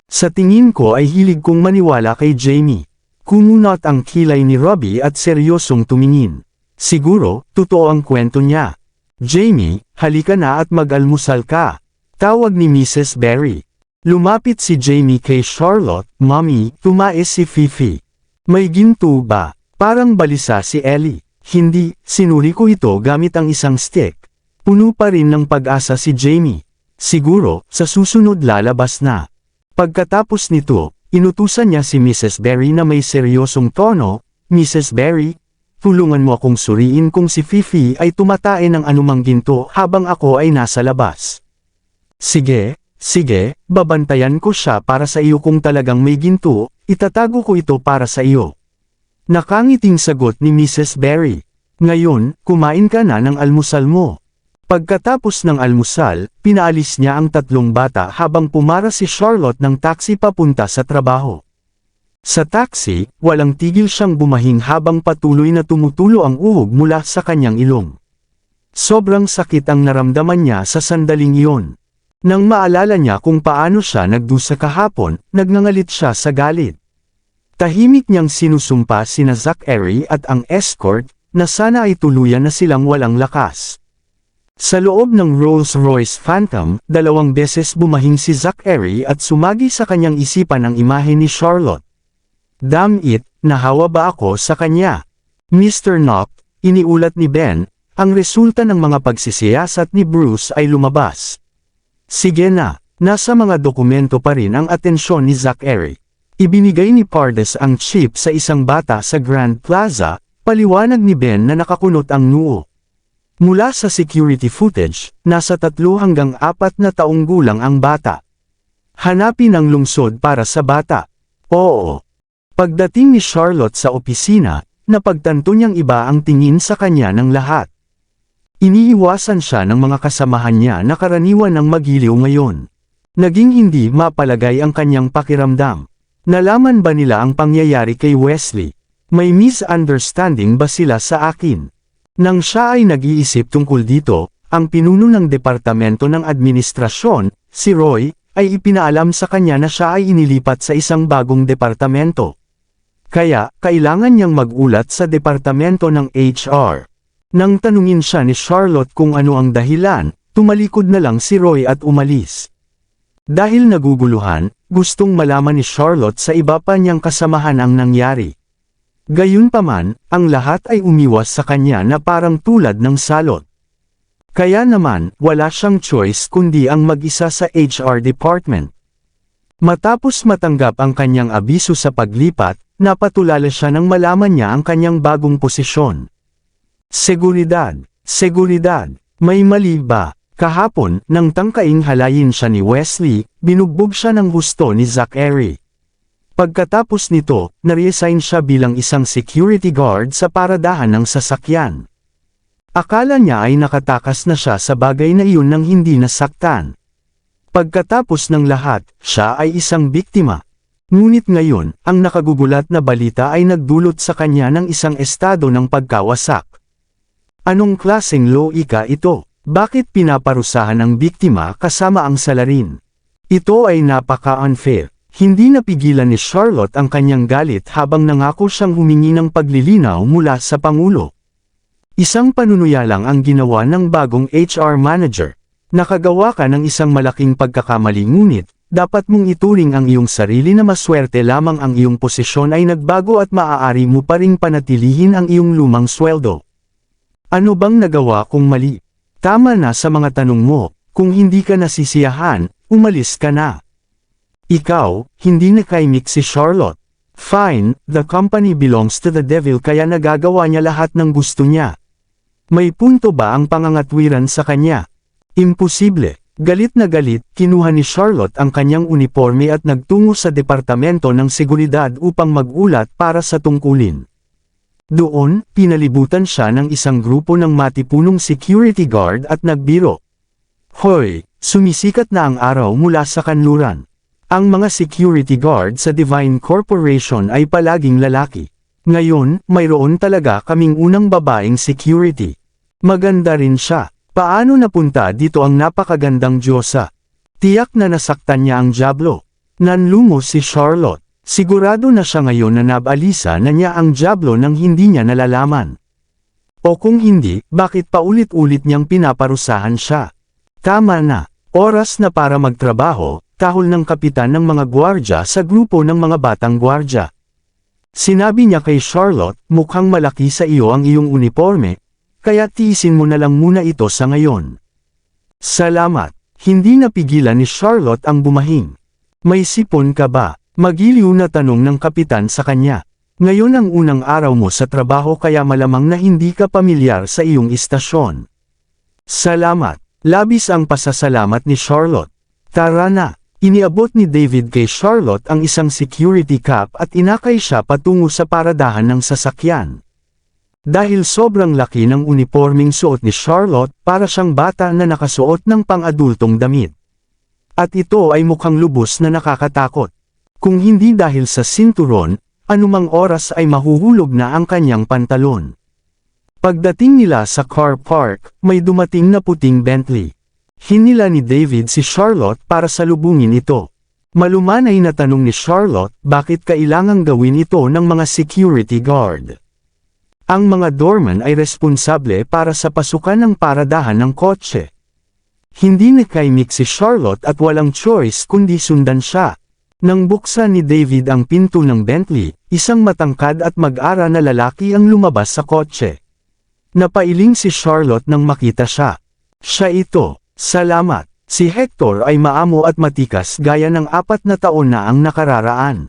Sa tingin ko ay hilig kong maniwala kay Jamie. Kumunot ang kilay ni Robbie at seryosong tumingin. Siguro, totoo ang kwento niya. Jamie, halika na at mag-almusal ka. Tawag ni Mrs. Berry. Lumapit si Jamie kay Charlotte, Mommy, tumae si Fifi. May ginto ba? Parang balisa si Ellie. Hindi, sinuri ko ito gamit ang isang stick. Puno pa rin ng pag-asa si Jamie. Siguro, sa susunod lalabas na. Pagkatapos nito, inutusan niya si Mrs. Berry na may seryosong tono, Mrs. Berry, tulungan mo akong suriin kung si Fifi ay tumatae ng anumang ginto habang ako ay nasa labas. Sige, babantayan ko siya para sa iyo kung talagang may ginto, itatago ko ito para sa iyo. Nakangiting sagot ni Mrs. Berry. Ngayon, kumain ka na ng almusal mo. Pagkatapos ng almusal, pinaalis niya ang 3 bata habang pumara si Charlotte ng taxi papunta sa trabaho. Sa taxi, walang tigil siyang bumahing habang patuloy na tumutulo ang uhog mula sa kanyang ilong. Sobrang sakit ang naramdaman niya sa sandaling iyon. Nang maalala niya kung paano siya nagdusa kahapon, nagngangalit siya sa galit. Tahimik niyang sinusumpa sina Zachary at ang escort, na sana ay tuluyan na silang walang lakas. Sa loob ng Rolls-Royce Phantom, 2 beses bumahing si Zachary at sumagi sa kanyang isipan ang imahe ni Charlotte. Damn it, nahawa ba ako sa kanya? Mr. Knopp, iniulat ni Ben, ang resulta ng mga pagsisiyasat ni Bruce ay lumabas. Sige na, nasa mga dokumento pa rin ang atensyon ni Zachary. Ibinigay ni Pardes ang chip sa isang bata sa Grand Plaza, paliwanag ni Ben na nakakunot ang noo. Mula sa security footage, nasa 3 hanggang 4 na taong gulang ang bata. Hanapin ang lungsod para sa bata. Oo. Pagdating ni Charlotte sa opisina, napagtanto niyang iba ang tingin sa kanya ng lahat. Iniiwasan siya ng mga kasamahan niya na karaniwan ng magiliw ngayon. Naging hindi mapalagay ang kanyang pakiramdam. Nalaman ba nila ang pangyayari kay Wesley? May misunderstanding ba sila sa akin? Nang siya ay nag-iisip tungkol dito, ang pinuno ng Departamento ng Administrasyon, si Roy, ay ipinaalam sa kanya na siya ay inilipat sa isang bagong departamento. Kaya, kailangan niyang mag-ulat sa departamento ng HR. Nang tanungin siya ni Charlotte kung ano ang dahilan, tumalikod na lang si Roy at umalis. Dahil naguguluhan, gustong malaman ni Charlotte sa iba pa niyang kasamahan ang nangyari. Gayunpaman, ang lahat ay umiwas sa kanya na parang tulad ng salot. Kaya naman, wala siyang choice kundi ang mag-isa sa HR department. Matapos matanggap ang kanyang abiso sa paglipat, napatulala siya nang malaman niya ang kanyang bagong posisyon. Seguridad, may mali ba? Kahapon, nang tangkaing halayin siya ni Wesley, binugbog siya ng husto ni Zachary. Pagkatapos nito, na-reassign siya bilang isang security guard sa paradahan ng sasakyan. Akala niya ay nakatakas na siya sa bagay na iyon nang hindi nasaktan. Pagkatapos ng lahat, siya ay isang biktima. Ngunit ngayon, ang nakagugulat na balita ay nagdulot sa kanya ng isang estado ng pagkawasak. Anong klaseng loika ito? Bakit pinaparusahan ang biktima kasama ang salarin? Ito ay napaka-unfair. Hindi napigilan ni Charlotte ang kanyang galit habang nangako siyang humingi ng paglilinaw mula sa Pangulo. Isang panunuya lang ang ginawa ng bagong HR manager. Nakagawa ka ng isang malaking pagkakamali ngunit, dapat mong ituring ang iyong sarili na maswerte lamang ang iyong posisyon ay nagbago at maaari mo pa ring panatilihin ang iyong lumang sweldo. Ano bang nagawa kong mali? Tama na sa mga tanong mo, kung hindi ka nasisiyahan, umalis ka na. Ikaw, hindi nakaimik si Charlotte. Fine, the company belongs to the devil kaya nagagawa niya lahat ng gusto niya. May punto ba ang pangangatwiran sa kanya? Imposible. Galit na galit, kinuha ni Charlotte ang kanyang uniforme at nagtungo sa departamento ng seguridad upang magulat para sa tungkulin. Doon, pinalibutan siya ng isang grupo ng matipunong security guard at nagbiro. Hoy, sumisikat na ang araw mula sa kanluran. Ang mga security guard sa Divine Corporation ay palaging lalaki. Ngayon, mayroon talaga kaming unang babaeng security. Maganda rin siya. Paano napunta dito ang napakagandang Diyosa? Tiyak na nasaktan niya ang dyablo. Nanlumo si Charlotte. Sigurado na siya ngayon na nabalisa na niya ang dyablo nang hindi niya nalalaman. O kung hindi, bakit paulit-ulit niyang pinaparusahan siya? Tama na. Oras na para magtrabaho, tahol ng kapitan ng mga gwardya sa grupo ng mga batang gwardya. Sinabi niya kay Charlotte, mukhang malaki sa iyo ang iyong uniforme, kaya tiisin mo na lang muna ito sa ngayon. Salamat. Hindi napigilan ni Charlotte ang bumahing. May sipon ka ba? Magiliw na tanong ng kapitan sa kanya. Ngayon ang unang araw mo sa trabaho kaya malamang na hindi ka pamilyar sa iyong istasyon. Salamat. Labis ang pasasalamat ni Charlotte. Tara na. Iniabot ni David kay Charlotte ang isang security cap at inakay siya patungo sa paradahan ng sasakyan. Dahil sobrang laki ng unipormeng suot ni Charlotte, para siyang bata na nakasuot ng pang-adultong damit. At ito ay mukhang lubos na nakakatakot. Kung hindi dahil sa sinturon, anumang oras ay mahuhulog na ang kanyang pantalon. Pagdating nila sa car park, may dumating na puting Bentley. Hinila ni David si Charlotte para salubungin ito. Malumanay na tanong ni Charlotte, bakit kailangang gawin ito ng mga security guard? Ang mga doorman ay responsable para sa pasukan ng paradahan ng kotse. Hindi nakaimik si Charlotte at walang choice kundi sundan siya. Nang buksan ni David ang pinto ng Bentley, isang matangkad at mag-ara na lalaki ang lumabas sa kotse. Napailing si Charlotte nang makita siya. Siya ito. Salamat. Si Hector ay maamo at matikas gaya ng 4 na taon na ang nakararaan.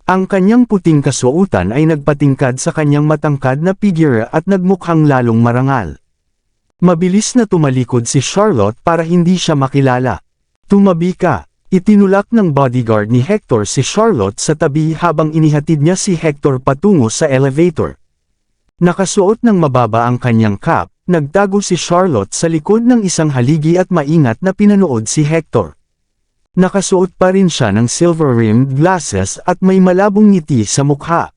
Ang kanyang puting kasuotan ay nagpatingkad sa kanyang matangkad na figure at nagmukhang lalong marangal. Mabilis na tumalikod si Charlotte para hindi siya makilala. Tumabi ka. Itinulak ng bodyguard ni Hector si Charlotte sa tabi habang inihatid niya si Hector patungo sa elevator. Nakasuot ng mababa ang kanyang cap, nagtago si Charlotte sa likod ng isang haligi at maingat na pinanood si Hector. Nakasuot pa rin siya ng silver-rimmed glasses at may malabong ngiti sa mukha.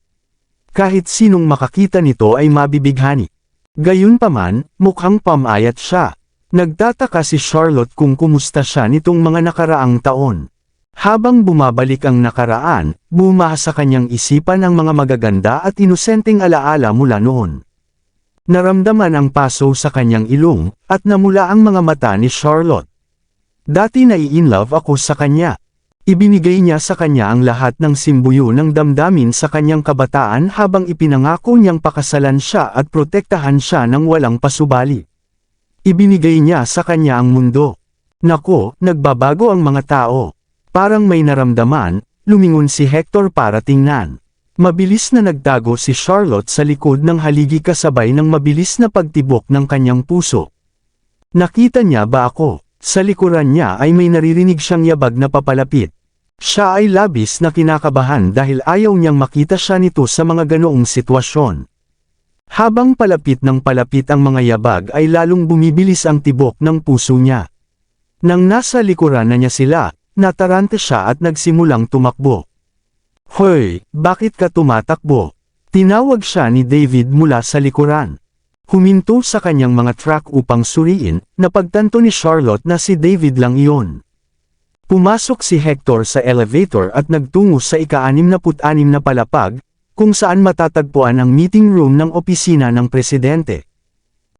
Kahit sinong makakita nito ay mabibighani. Gayunpaman, mukhang pamayat siya. Nagtataka si Charlotte kung kumusta siya nitong mga nakaraang taon. Habang bumabalik ang nakaraan, bumaha sa kanyang isipan ang mga magaganda at inosenteng alaala mula noon. Naramdaman ang paso sa kanyang ilong, at namula ang mga mata ni Charlotte. Dati nai-inlove ako sa kanya. Ibinigay niya sa kanya ang lahat ng simbuyo ng damdamin sa kanyang kabataan habang ipinangako niyang pakasalan siya at protektahan siya ng walang pasubali. Ibinigay niya sa kanya ang mundo. Nako, nagbabago ang mga tao. Parang may naramdaman, lumingon si Hector para tingnan. Mabilis na nagtago si Charlotte sa likod ng haligi kasabay ng mabilis na pagtibok ng kanyang puso. Nakita niya ba ako? Sa likuran niya ay may naririnig siyang yabag na papalapit. Siya ay labis na kinakabahan dahil ayaw niyang makita siya nito sa mga ganoong sitwasyon. Habang palapit ng palapit ang mga yabag ay lalong bumibilis ang tibok ng puso niya. Nang nasa likuran na niya sila, natarante siya at nagsimulang tumakbo. Hoy, bakit ka tumatakbo? Tinawag siya ni David mula sa likuran. Huminto sa kanyang mga truck upang suriin, napagtanto ni Charlotte na si David lang iyon. Pumasok si Hector sa elevator at nagtungo sa ika-66 na palapag, kung saan matatagpuan ang meeting room ng opisina ng presidente.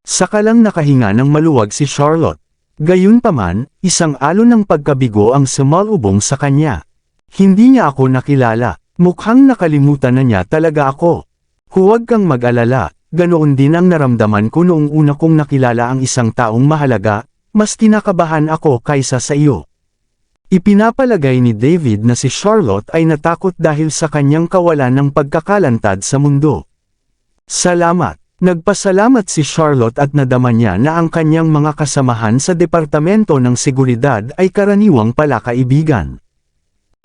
Saka lang nakahinga ng maluwag si Charlotte. Gayunpaman, isang alon ng pagkabigo ang sumalubong sa kanya. Hindi niya ako nakilala. Mukhang nakalimutan na niya talaga ako. Huwag kang mag-alala, ganoon din ang naramdaman ko noong una kong nakilala ang isang taong mahalaga, mas kinakabahan ako kaysa sa iyo. Ipinapalagay ni David na si Charlotte ay natakot dahil sa kanyang kawalan ng pagkakalantad sa mundo. Salamat. Nagpasalamat si Charlotte at nadama niya na ang kanyang mga kasamahan sa Departamento ng Seguridad ay karaniwang palakaibigan.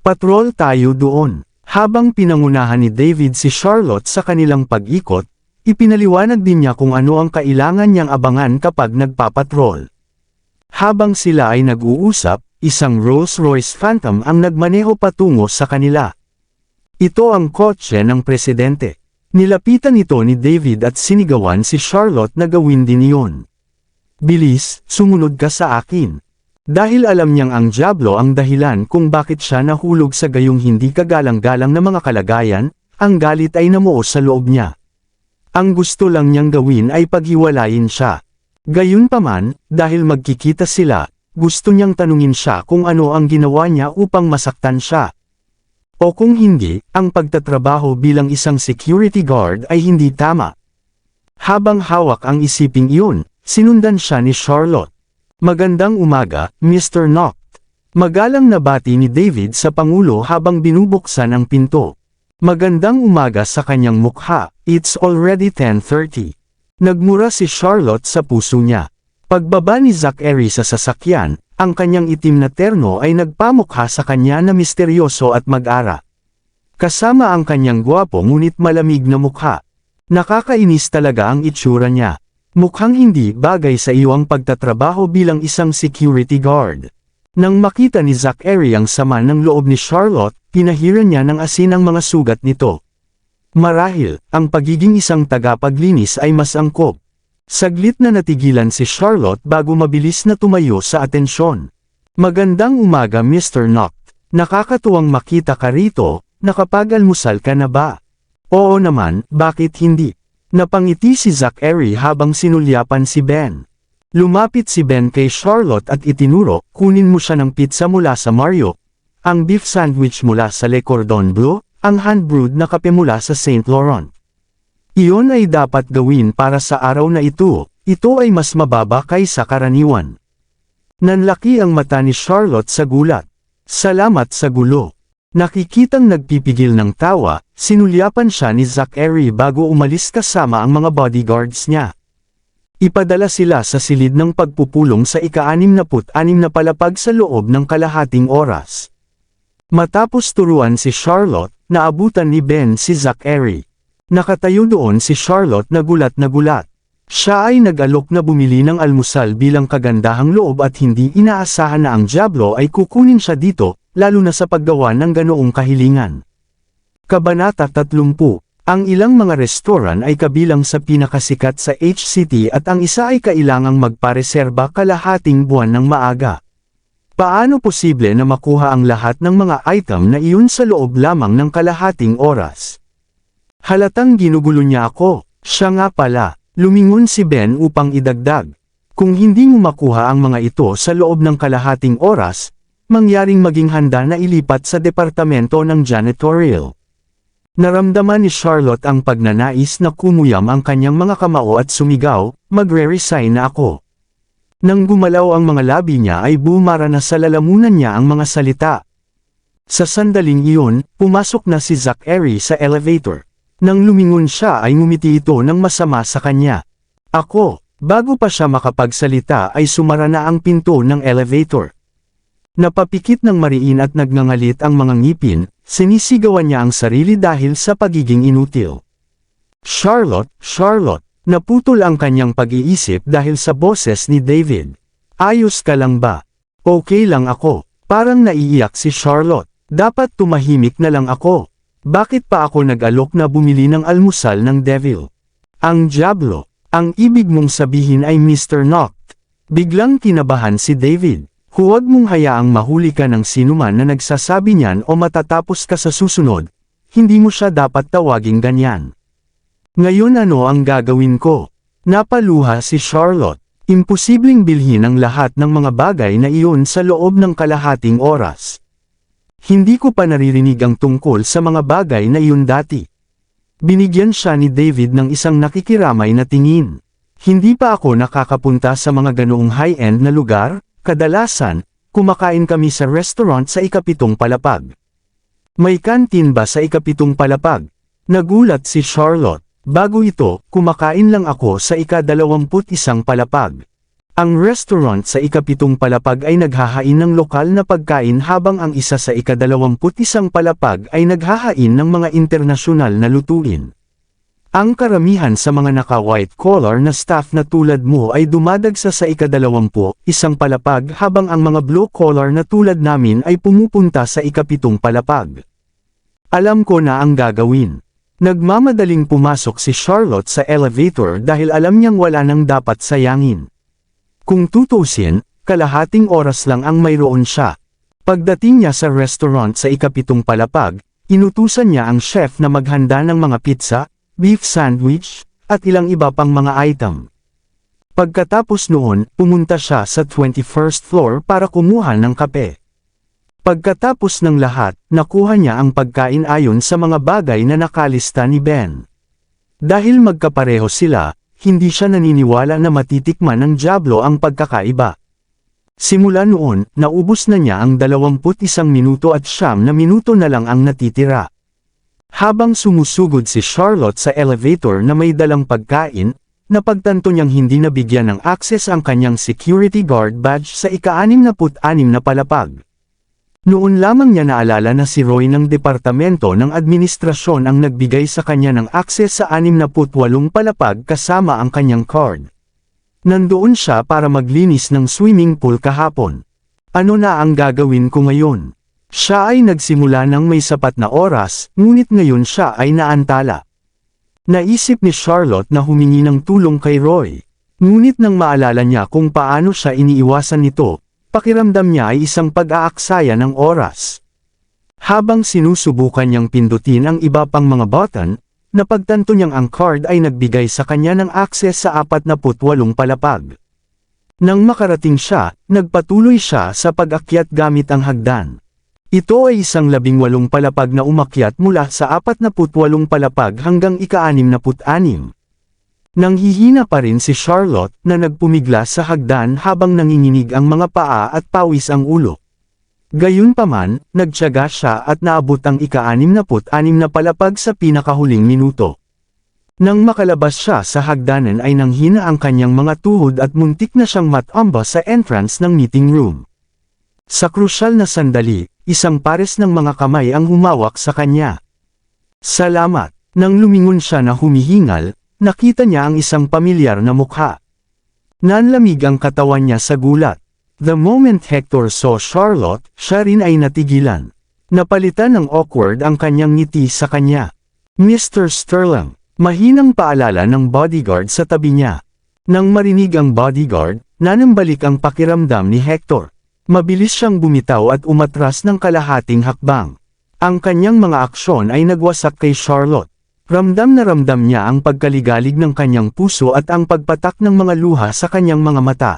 Patrol tayo doon. Habang pinangunahan ni David si Charlotte sa kanilang pag-ikot, ipinaliwanag din niya kung ano ang kailangan niyang abangan kapag nagpapatrol. Habang sila ay nag-uusap, isang Rolls-Royce Phantom ang nagmaneho patungo sa kanila. Ito ang kotse ng presidente. Nilapitan ito ni David at sinigawan si Charlotte na gawin din iyon. Bilis, sumunod ka sa akin. Dahil alam niyang ang dyablo ang dahilan kung bakit siya nahulog sa gayong hindi kagalang-galang na mga kalagayan, ang galit ay namuo sa loob niya. Ang gusto lang niyang gawin ay paghiwalayin siya. Gayunpaman, dahil magkikita sila, gusto niyang tanungin siya kung ano ang ginawa niya upang masaktan siya. O kung hindi, ang pagtatrabaho bilang isang security guard ay hindi tama. Habang hawak ang isiping iyon, sinundan siya ni Charlotte. Magandang umaga, Mr. Noct. Magalang na bati ni David sa Pangulo habang binubuksan ang pinto. Magandang umaga sa kanyang mukha, it's already 10:30. Nagmura si Charlotte sa puso niya. Pagbaba ni Zachary sa sasakyan, ang kanyang itim na terno ay nagpamukha sa kanya na misteryoso at mag-ara. Kasama ang kanyang gwapo ngunit malamig na mukha. Nakakainis talaga ang itsura niya. Mukhang hindi bagay sa iyo ang pagtatrabaho bilang isang security guard. Nang makita ni Zachary ang sama ng loob ni Charlotte, pinahiran niya ng asin ang mga sugat nito. Marahil, ang pagiging isang tagapaglinis ay mas angkop. Saglit na natigilan si Charlotte bago mabilis na tumayo sa atensyon. Magandang umaga Mr. Noct. Nakakatuwang makita ka rito, nakapag-almusal ka na ba? Oo naman, bakit hindi? Napangiti si Zachary habang sinulyapan si Ben. Lumapit si Ben kay Charlotte at itinuro, kunin mo siya ng pizza mula sa Mario, ang beef sandwich mula sa Le Cordon Bleu, ang hand-brewed na kape mula sa St. Laurent. Iyon ay dapat gawin para sa araw na ito ay mas mababa kaysa karaniwan. Nanlaki ang mata ni Charlotte sa gulat. Salamat sa gulo. Nakikitang nagpipigil ng tawa, sinulyapan siya ni Zachary bago umalis kasama ang mga bodyguards niya. Ipadala sila sa silid ng pagpupulong sa ika-66 na palapag sa loob ng kalahating oras. Matapos turuan si Charlotte, naabutan ni Ben si Zachary. Nakatayo doon si Charlotte na gulat na gulat. Siya ay nag-alok na bumili ng almusal bilang kagandahang loob at hindi inaasahan na ang dyablo ay kukunin siya dito, lalo na sa paggawa ng ganoong kahilingan. Kabanata 30. Ang ilang mga restoran ay kabilang sa pinakasikat sa HCT at ang isa ay kailangang magpareserba kalahating buwan ng maaga. Paano posible na makuha ang lahat ng mga item na iyon sa loob lamang ng kalahating oras? Halatang ginugulo niya ako. Siya nga pala. Lumingon si Ben upang idagdag. Kung hindi mo makuha ang mga ito sa loob ng kalahating oras, mangyaring maging handa na ilipat sa departamento ng janitorial. Naramdaman ni Charlotte ang pagnanais na kumuyam ang kanyang mga kamao at sumigaw, magre-resign na ako. Nang gumalaw ang mga labi niya ay bumara na sa lalamunan niya ang mga salita. Sa sandaling iyon, pumasok na si Zachary sa elevator. Nang lumingon siya ay ngumiti ito ng masama sa kanya. Ako, bago pa siya makapagsalita ay sumara na ang pinto ng elevator. Napapikit ng mariin at nagngangalit ang mga ngipin, sinisigawan niya ang sarili dahil sa pagiging inutil. Charlotte, naputol ang kanyang pag-iisip dahil sa boses ni David. Ayos ka lang ba? Okay lang ako. Parang naiiyak si Charlotte. Dapat tumahimik na lang ako. Bakit pa ako nag-alok na bumili ng almusal ng devil? Ang dyablo. Ang ibig mong sabihin ay Mr. Noct. Biglang kinabahan si David. Huwag mong hayaang mahuli ka ng sinuman na nagsasabi niyan o matatapos ka sa susunod, hindi mo siya dapat tawaging ganyan. Ngayon ano ang gagawin ko? Napaluha si Charlotte. Imposibleng bilhin ang lahat ng mga bagay na iyon sa loob ng kalahating oras. Hindi ko pa naririnig ang tungkol sa mga bagay na iyon dati. Binigyan siya ni David ng isang nakikiramay na tingin. Hindi pa ako nakakapunta sa mga ganoong high-end na lugar. Kadalasan, kumakain kami sa restaurant sa ikapitong palapag. May kantin ba sa ikapitong palapag? Nagulat si Charlotte. Bago ito, kumakain lang ako sa ika-21 palapag. Ang restaurant sa ikapitong palapag ay naghahain ng lokal na pagkain habang ang isa sa ika-21 palapag ay naghahain ng mga internasyonal na lutuin. Ang karamihan sa mga naka-white collar na staff na tulad mo ay dumadagsa sa ika-21 palapag habang ang mga blue collar na tulad namin ay pumupunta sa ikapitong palapag. Alam ko na ang gagawin. Nagmamadaling pumasok si Charlotte sa elevator dahil alam niyang wala nang dapat sayangin. Kung tutusin, kalahating oras lang ang mayroon siya. Pagdating niya sa restaurant sa ikapitong palapag, inutusan niya ang chef na maghanda ng mga pizza, beef sandwich, at ilang iba pang mga item. Pagkatapos noon, pumunta siya sa 21st floor para kumuha ng kape. Pagkatapos ng lahat, nakuha niya ang pagkain ayon sa mga bagay na nakalista ni Ben. Dahil magkapareho sila, hindi siya naniniwala na matitikman ng dyablo ang pagkakaiba. Simula noon, naubos na niya ang 21 minuto at 9 na minuto na lang ang natitira. Habang sumusugod si Charlotte sa elevator na may dalang pagkain, napagtanto niyang hindi nabigyan ng access ang kanyang security guard badge sa ika-66 na palapag. Noon lamang niya naalala na si Roy ng Departamento ng Administrasyon ang nagbigay sa kanya ng access sa 68 palapag kasama ang kanyang card. Nandoon siya para maglinis ng swimming pool kahapon. Ano na ang gagawin ko ngayon? Siya ay nagsimula ng may sapat na oras, ngunit ngayon siya ay naantala. Naisip ni Charlotte na humingi ng tulong kay Roy. Ngunit nang maalala niya kung paano siya iniiwasan nito, pakiramdam niya ay isang pag-aaksaya ng oras. Habang sinusubukan niyang pindutin ang iba pang mga button, napagtanto niyang ang card ay nagbigay sa kanya ng access sa 48 palapag. Nang makarating siya, nagpatuloy siya sa pag-akyat gamit ang hagdan. Ito ay isang 18 palapag na umakyat mula sa 48 palapag hanggang ika-66. Nanghihina pa rin si Charlotte na nagpumiglas sa hagdan habang nanginginig ang mga paa at pawis ang ulo. Gayunpaman, nagtiyaga siya at naabot ang ika-66 na palapag sa pinakahuling minuto. Nang makalabas siya sa hagdanan ay nanghina ang kanyang mga tuhod at muntik na siyang matamba sa entrance ng meeting room. Sa krusyal na sandali, isang pares ng mga kamay ang humawak sa kanya. Salamat. Nang lumingon siya na humihingal, nakita niya ang isang pamilyar na mukha. Nanlamig ang katawan niya sa gulat. The moment Hector saw Charlotte, siya rin ay natigilan. Napalitan ng awkward ang kanyang ngiti sa kanya. Mr. Sterling, mahinang paalala ng bodyguard sa tabi niya. Nang marinig ang bodyguard, nanambalik ang pakiramdam ni Hector. Mabilis siyang bumitaw at umatras ng kalahating hakbang. Ang kanyang mga aksyon ay nagwasak kay Charlotte. Ramdam na ramdam niya ang pagkaligalig ng kanyang puso at ang pagpatak ng mga luha sa kanyang mga mata.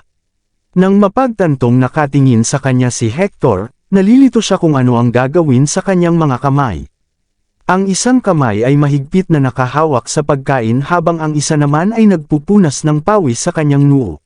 Nang mapagtantong nakatingin sa kanya si Hector, nalilito siya kung ano ang gagawin sa kanyang mga kamay. Ang isang kamay ay mahigpit na nakahawak sa pagkain habang ang isa naman ay nagpupunas ng pawis sa kanyang noo.